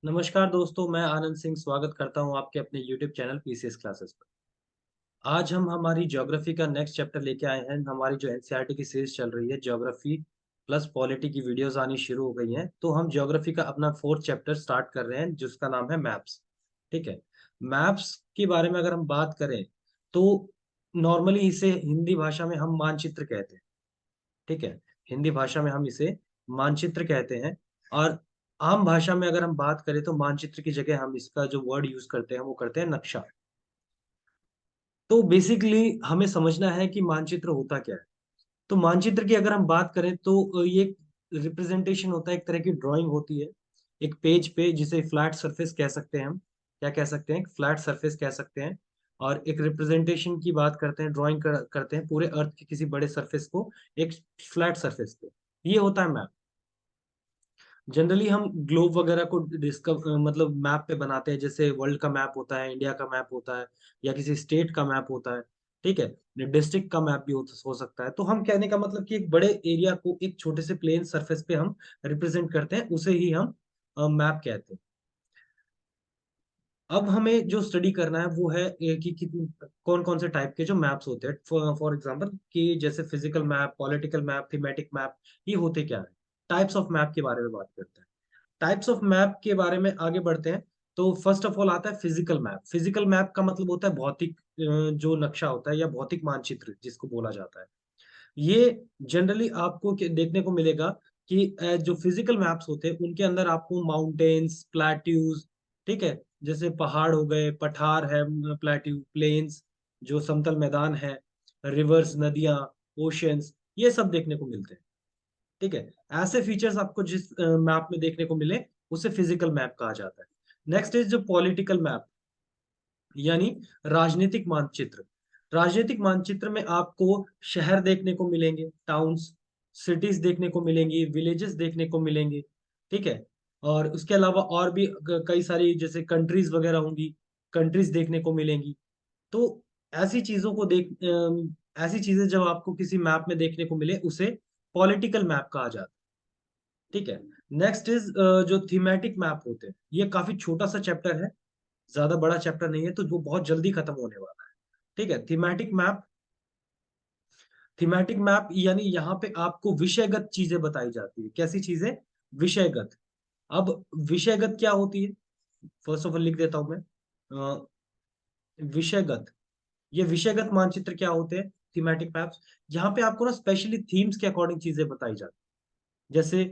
नमस्कार दोस्तों, मैं आनंद सिंह स्वागत करता हूं आपके अपने YouTube चैनल पीसीएस क्लासेस पर। आज हम हमारी ज्योग्राफी का नेक्स्ट चैप्टर लेके आए हैं। हमारी जो एनसीईआरटी की सीरीज चल रही है, ज्योग्राफी प्लस पॉलिटी की वीडियोस आनी शुरू हो गई हैं। तो हम ज्योग्राफी का अपना फोर्थ चैप्टर स्टार्ट कर रहे हैं, जिसका नाम है मैप्स। ठीक है। मैप्स के बारे में अगर हम बात करें तो नॉर्मली इसे हिंदी भाषा में हम मानचित्र कहते हैं। ठीक है। हिंदी भाषा में हम इसे मानचित्र कहते हैं। और आम भाषा में अगर हम बात करें तो मानचित्र की जगह हम इसका जो वर्ड यूज करते हैं वो करते हैं नक्शा। तो बेसिकली हमें समझना है कि मानचित्र होता क्या है। तो मानचित्र की अगर हम बात करें तो ये रिप्रेजेंटेशन होता है, एक तरह की ड्राइंग होती है एक पेज पे, जिसे फ्लैट सरफेस कह सकते हैं हम। क्या कह सकते हैं? फ्लैट सरफेस कह सकते हैं। और एक रिप्रेजेंटेशन की बात करते हैं, ड्राइंग करते हैं पूरे अर्थ के किसी बड़े सरफेस को एक फ्लैट सरफेस पे। ये होता है मैप। जनरली हम ग्लोब वगैरह को मतलब मैप पे बनाते हैं, जैसे वर्ल्ड का मैप होता है, इंडिया का मैप होता है, या किसी स्टेट का मैप होता है। ठीक है। डिस्ट्रिक्ट का मैप भी हो सकता है। तो हम कहने का मतलब कि एक बड़े एरिया को एक छोटे से प्लेन सरफेस पे हम रिप्रेजेंट करते हैं, उसे ही हम मैप कहते हैं। अब हमें जो स्टडी करना है वो है कि कौन कौन से टाइप के जो मैप्स होते हैं। फॉर एग्जांपल कि जैसे physical map, political map, thematic map, ये होते क्या है। टाइप्स ऑफ मैप के बारे में बात करते हैं। टाइप्स ऑफ मैप के बारे में आगे बढ़ते हैं। तो फर्स्ट ऑफ ऑल आता है फिजिकल मैप। फिजिकल मैप का मतलब होता है भौतिक जो नक्शा होता है या भौतिक मानचित्र जिसको बोला जाता है। ये जनरली आपको देखने को मिलेगा कि जो फिजिकल मैप्स होते हैं उनके अंदर आपको माउंटेन्स, प्लेट्यूज, ठीक है, जैसे पहाड़ हो गए, पठार है, प्लेट्यू, प्लेन्स, जो समतल मैदान है, रिवर्स, नदियां, ओशियंस, ये सब देखने को मिलते हैं। ठीक है। ऐसे फीचर्स आपको जिस मैप में देखने को मिले उसे फिजिकल मैप कहा जाता है। नेक्स्ट इज जो पॉलिटिकल मैप, यानी राजनीतिक मानचित्र। राजनीतिक मानचित्र में आपको शहर देखने को मिलेंगे, टाउन्स, सिटीज देखने को मिलेंगी, विलेजेस देखने को मिलेंगे। ठीक है। और उसके अलावा और भी कई सारी जैसे कंट्रीज वगैरह होंगी, कंट्रीज देखने को मिलेंगी। तो ऐसी चीजों को ऐसी चीजें जब आपको किसी मैप में देखने को मिले उसे पॉलिटिकल मैप कहा जाता है। ठीक है। नेक्स्ट इज जो थीमेटिक मैप होते हैं, ये काफी छोटा सा चैप्टर है, ज्यादा बड़ा चैप्टर नहीं है, तो वो बहुत जल्दी खत्म होने वाला है। ठीक है। थीमेटिक मैप, थीमेटिक मैप यानी यहाँ पे आपको विषयगत चीजें बताई जाती है। कैसी चीजें? विषयगत। अब विषयगत क्या होती है? फर्स्ट ऑफ ऑल लिख देता हूं मैं। अ, विषयगत, ये विषयगत मानचित्र क्या होते हैं? Thematic maps. यहाँ पे आपको ना स्पेशली थीम्स के अकॉर्डिंग चीजें बताई जाती हैं। जैसे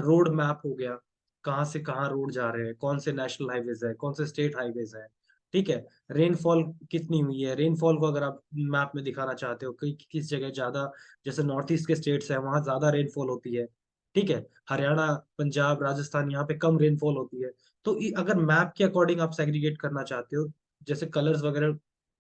रोड मैप हो गया, कहाँ से कहाँ रोड जा रहे हैं, कौन से नेशनल हाईवेज है, कौन से स्टेट हाईवेज है। ठीक है। रेनफॉल कितनी हुई है, रेनफॉल को अगर आप मैप में दिखाना चाहते हो कि किस जगह ज्यादा, जैसे नॉर्थ ईस्ट के स्टेट्स है वहां ज्यादा रेनफॉल होती है। ठीक है। हरियाणा, पंजाब, राजस्थान, यहाँ पे कम रेनफॉल होती है। तो अगर मैप के अकॉर्डिंग आप सेग्रीगेट करना चाहते हो, जैसे कलर्स वगैरह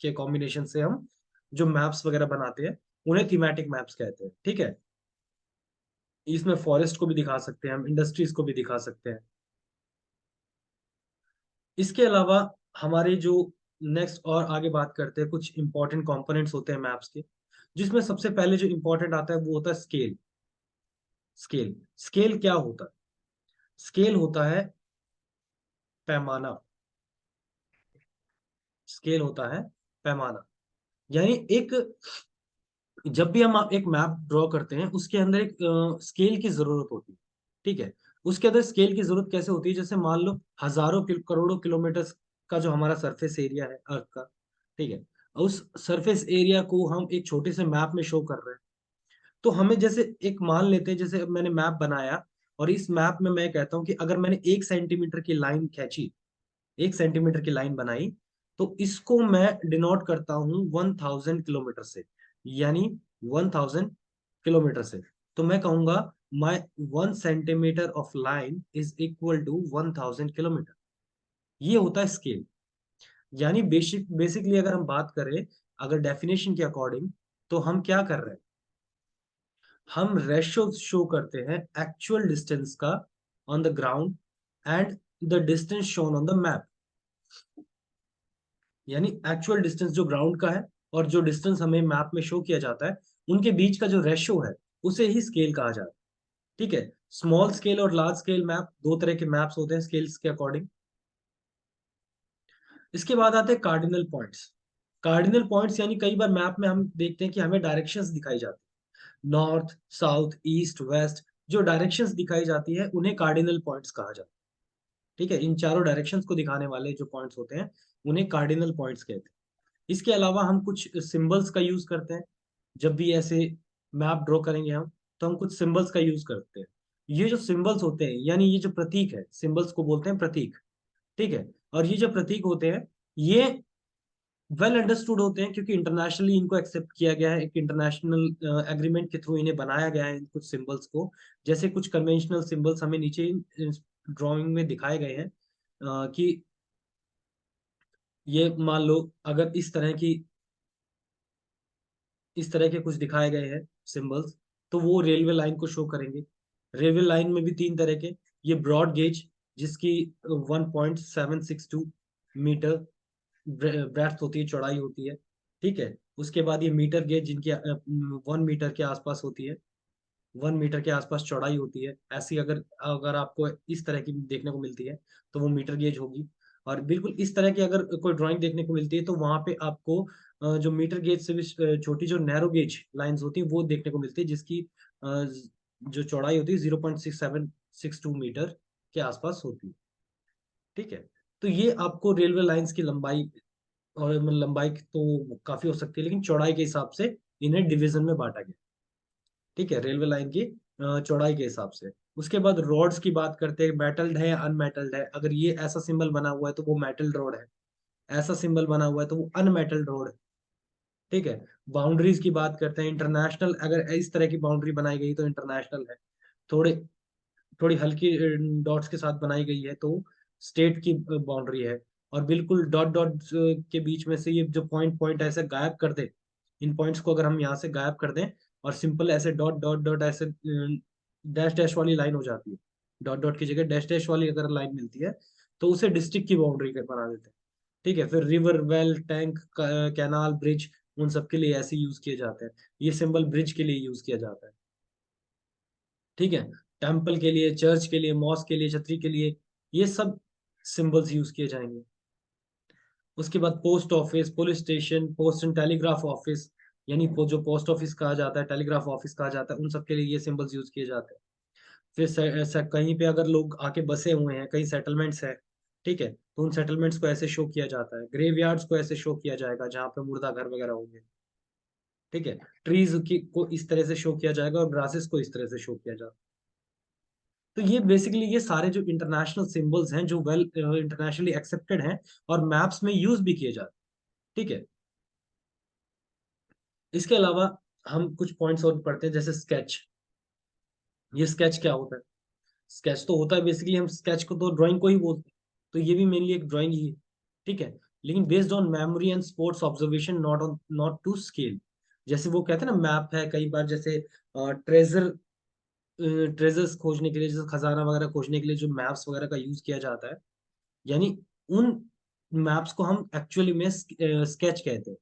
के कॉम्बिनेशन से हम जो मैप्स वगैरह बनाते हैं, उन्हें थीमेटिक मैप्स कहते हैं। ठीक है। इसमें फॉरेस्ट को भी दिखा सकते हैं हम, इंडस्ट्रीज को भी दिखा सकते हैं। इसके अलावा हमारे जो नेक्स्ट और आगे बात करते हैं, कुछ इंपॉर्टेंट कंपोनेंट्स होते हैं मैप्स के, जिसमें सबसे पहले जो इंपॉर्टेंट आता है वो होता है स्केल। स्केल, स्केल क्या होता है? स्केल होता है पैमाना। स्केल होता है पैमाना। यानी एक, जब भी हम एक मैप ड्रॉ करते हैं उसके अंदर एक स्केल की जरूरत होती है। ठीक है। उसके अंदर स्केल की जरूरत कैसे होती है? जैसे मान लो हजारों करोड़ों किलोमीटर का जो हमारा सरफेस एरिया है अर्थ का। ठीक है। उस सरफेस एरिया को हम एक छोटे से मैप में शो कर रहे हैं। तो हमें जैसे एक मान लेते हैं, जैसे अब मैंने मैप बनाया और इस मैप में मैं कहता हूँ कि अगर मैंने 1 सेंटीमीटर की लाइन खींची, 1 सेंटीमीटर की लाइन बनाई, तो इसको मैं डिनोट करता हूँ 1000 किलोमीटर से। यानी 1000 किलोमीटर से। तो मैं कहूंगा my 1 centimetre of line is equal to 1000 kilometre. ये होता है स्केल। यानी बेसिकली अगर हम बात करें, अगर डेफिनेशन के अकॉर्डिंग, तो हम क्या कर रहे हैं? हम रेशियो शो करते हैं एक्चुअल डिस्टेंस का on the ground and the distance shown on the map. यानी एक्चुअल डिस्टेंस जो ग्राउंड का है और जो डिस्टेंस हमें मैप में शो किया जाता है, उनके बीच का जो रेशियो है उसे ही स्केल कहा जाता है। ठीक है। स्मॉल स्केल और लार्ज स्केल मैप, दो तरह के मैप्स होते हैं स्केल्स के अकॉर्डिंग। इसके बाद आते हैं कार्डिनल पॉइंट्स। कार्डिनल पॉइंट्स यानी कई बार मैप में हम देखते हैं कि हमें डायरेक्शंस दिखाई जाती है, नॉर्थ साउथ ईस्ट वेस्ट, जो डायरेक्शंस दिखाई जाती है उन्हें कार्डिनल पॉइंट्स कहा जाता है। ठीक है, इन चारों डायरेक्शंस को दिखाने वाले जो पॉइंट्स होते हैं उन्हें कार्डिनल पॉइंट्स कहते हैं। इसके अलावा हम कुछ सिंबल्स का यूज करते हैं। जब भी ऐसे मैप ड्रॉ करेंगे हम, तो हम कुछ सिंबल्स का यूज करते हैं। ये जो सिंबल्स होते हैं यानी ये जो प्रतीक है, सिंबल्स को बोलते हैं प्रतीक। ठीक है, और ये जो प्रतीक होते हैं ये वेल अंडरस्टूड होते हैं, क्योंकि इंटरनेशनली इनको एक्सेप्ट किया गया है, एक इंटरनेशनल एग्रीमेंट के थ्रू इन्हें बनाया गया है इन कुछ सिंबल्स को। जैसे कुछ कन्वेंशनल सिंबल्स हमें नीचे ड्राइंग में दिखाए गए हैं, कि ये मान लो अगर इस तरह के कुछ दिखाए गए हैं सिंबल्स, तो वो रेलवे लाइन को शो करेंगे। रेलवे लाइन में भी तीन तरह के, ये ब्रॉड गेज जिसकी 1.762 मीटर ब्रेड्थ होती है, चौड़ाई होती है। ठीक है, उसके बाद ये मीटर गेज जिनकी 1 मीटर के आसपास होती है, 1 मीटर के आसपास चौड़ाई होती है। ऐसी अगर अगर आपको इस तरह की देखने को मिलती है तो वो मीटर गेज होगी। और बिल्कुल इस तरह की अगर कोई ड्राइंग देखने को मिलती है तो वहां पे आपको जो मीटर गेज से भी छोटी जो नैरो गेज लाइंस होती है वो देखने को मिलती है, जिसकी जो चौड़ाई होती है 0.6762 मीटर के आसपास होती है। ठीक है, तो ये आपको रेलवे लाइंस की लंबाई, और मतलब लंबाई तो काफी हो सकती है लेकिन चौड़ाई के हिसाब से इन्हें डिवीजन में बांटा गया। ठीक है, रेलवे लाइन की चौड़ाई के हिसाब से। उसके बाद रोड्स की बात करते हैं, मेटल्ड है या अनमेटल्ड है। अगर ये ऐसा सिंबल बना हुआ है तो वो मेटल्ड रोड है, ऐसा सिंबल बना हुआ है तो वो अनमेटल्ड रोड है। ठीक है, बाउंड्रीज की बात करते हैं, इंटरनेशनल अगर इस तरह की बाउंड्री बनाई गई तो इंटरनेशनल है, थोड़े थोड़ी हल्की डॉट्स के साथ बनाई गई है तो स्टेट की बाउंड्री है। और बिल्कुल डॉट डॉट के बीच में से ये जो पॉइंट पॉइंट ऐसे गायब कर दे, इन पॉइंट्स को अगर हम यहाँ से गायब कर दें और सिंपल ऐसे डॉट डॉट डॉट ऐसे डैश डैश वाली लाइन हो जाती है, डॉट डॉट की जगह डैश डैश वाली अगर लाइन मिलती है तो उसे डिस्ट्रिक्ट की बाउंड्री बना देते हैं। ठीक है, फिर river well tank canal bridge, उन सब के लिए ऐसे यूज किए जाते हैं। ये सिंबल ब्रिज के लिए यूज किया जाता है। ठीक है, टेम्पल के लिए, चर्च के लिए, मॉस्क के लिए, छतरी के लिए, ये सब सिंबल्स यूज किए जाएंगे। उसके बाद post office, police station, post and telegraph office, यानी जो पोस्ट ऑफिस कहा जाता है, टेलीग्राफ ऑफिस कहा जाता है, उन सब के लिए ये सिंबल्स यूज किए जाते हैं। फिर कहीं पे अगर लोग आके बसे हुए हैं, कहीं सेटलमेंट्स है, ठीक है, तो उन सेटलमेंट्स को ऐसे शो किया जाता है। ग्रेवयार्ड्स को ऐसे शो किया जाएगा जहाँ पे मुर्दा घर वगैरह होंगे। ठीक है, ट्रीज की को इस तरह से शो किया जाएगा और ग्रासेस को इस तरह से शो किया जाएगा। तो ये बेसिकली ये सारे जो इंटरनेशनल सिंबल्स हैं जो वेल इंटरनेशनली एक्सेप्टेड हैं और मैप्स में यूज भी किए जाते हैं। ठीक है, इसके अलावा हम कुछ पॉइंट्स और पढ़ते हैं, जैसे स्केच। ये स्केच क्या होता है? स्केच तो होता है बेसिकली, हम स्केच को तो ड्राइंग को ही बोलते हैं, तो ये भी मेनली एक ड्राइंग ही है। ठीक है, लेकिन based on memory and sports observation, not to scale. जैसे वो कहते हैं ना मैप है, कई बार जैसे ट्रेजर ट्रेजर्स खोजने के लिए, जैसे खजाना वगैरह खोजने के लिए जो मैप्स वगैरह का यूज किया जाता है, यानी उन मैप्स को हम एक्चुअली में स्केच कहते हैं।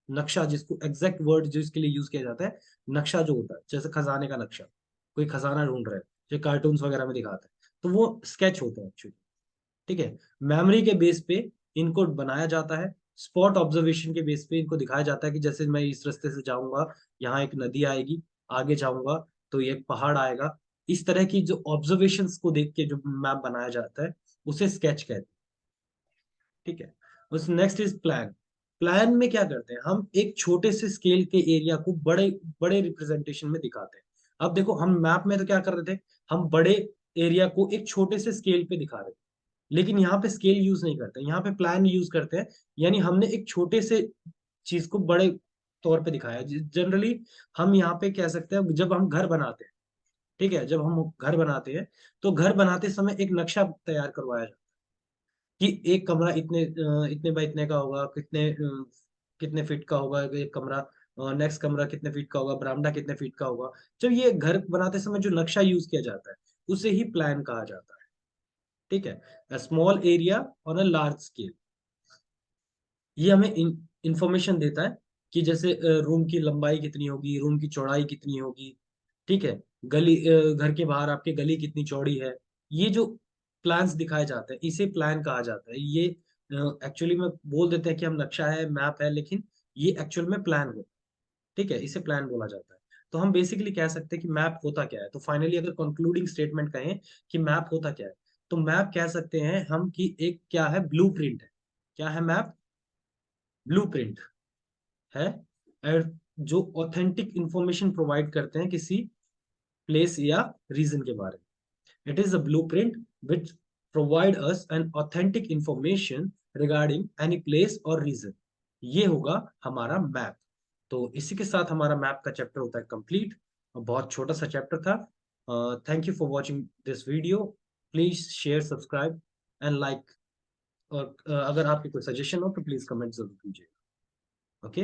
नक्शा, जिसको एग्जैक्ट वर्ड जो इसके लिए यूज किया जाता है, नक्शा जो होता है, जैसे खजाने का नक्शा, कोई खजाना ढूंढ रहा है जो कार्टून्स वगैरह में दिखाता है, तो वो स्केच होता है एक्चुअली। ठीक है, मेमोरी के बेस पे इनको बनाया जाता है, स्पॉट ऑब्जर्वेशन के बेस पे इनको दिखाया जाता है कि जैसे मैं इस रास्ते से जाऊंगा, यहाँ एक नदी आएगी, आगे जाऊंगा तो ये एक पहाड़ आएगा। इस तरह की जो ऑब्जर्वेशंस को देख के जो मैप बनाया जाता है उसे स्केच कहते हैं। ठीक है, उस नेक्स्ट इज प्लान। प्लान में क्या करते हैं, हम एक छोटे से स्केल के एरिया को बड़े बड़े रिप्रेजेंटेशन में दिखाते हैं। अब देखो, हम मैप में तो क्या कर रहे थे, हम बड़े एरिया को एक छोटे से स्केल पे दिखा रहे थे, लेकिन यहाँ पे स्केल यूज नहीं करते, यहाँ पे प्लान यूज करते हैं। यानी हमने एक छोटे से चीज को बड़े तौर पे दिखाया। जनरली हम यहाँ पे कह सकते हैं, जब हम घर बनाते हैं, ठीक है, जब हम घर बनाते हैं तो घर बनाते समय एक नक्शा तैयार करवाया जाता है कि एक कमरा इतने बाय इतने का होगा, कितने फीट का होगा एक कमरा, नेक्स्ट कमरा कितने फीट का होगा, बरामदा कितने फीट का होगा। जब ये घर बनाते समय जो नक्शा यूज किया जाता है उसे ही प्लान कहा जाता है। ठीक है, small area on a large scale, ये हमें इंफॉर्मेशन देता है कि जैसे रूम की लंबाई कितनी होगी, रूम की चौड़ाई कितनी होगी। ठीक है, गली घर के बाहर आपके गली कितनी चौड़ी है, ये जो प्लान्स दिखाए जाते हैं इसे प्लान कहा जाता है। ये एक्चुअली में बोल देते हैं कि हम नक्शा है, मैप है, लेकिन ये एक्चुअल में प्लान हो, ठीक है, इसे प्लान बोला जाता है। तो हम बेसिकली कह सकते हैं कि मैप होता क्या है। तो फाइनली अगर कंक्लूडिंग स्टेटमेंट कहें कि मैप होता क्या है, तो मैप कह सकते हैं हम कि एक क्या है, ब्लूप्रिंट है। क्या है मैप? ब्लूप्रिंट है। और जो ऑथेंटिक इंफॉर्मेशन प्रोवाइड करते हैं किसी प्लेस या रीजन के बारे में। It is a blueprint which provide us an authentic information regarding any place और रीजन। ये होगा हमारा मैप। तो इसी के साथ हमारा मैप का चैप्टर होता है कंप्लीट। बहुत छोटा सा चैप्टर था। Thank you for watching this video. Please share, subscribe and like. और अगर आपकी कोई सजेशन हो तो प्लीज कमेंट जरूर कीजिए। ओके।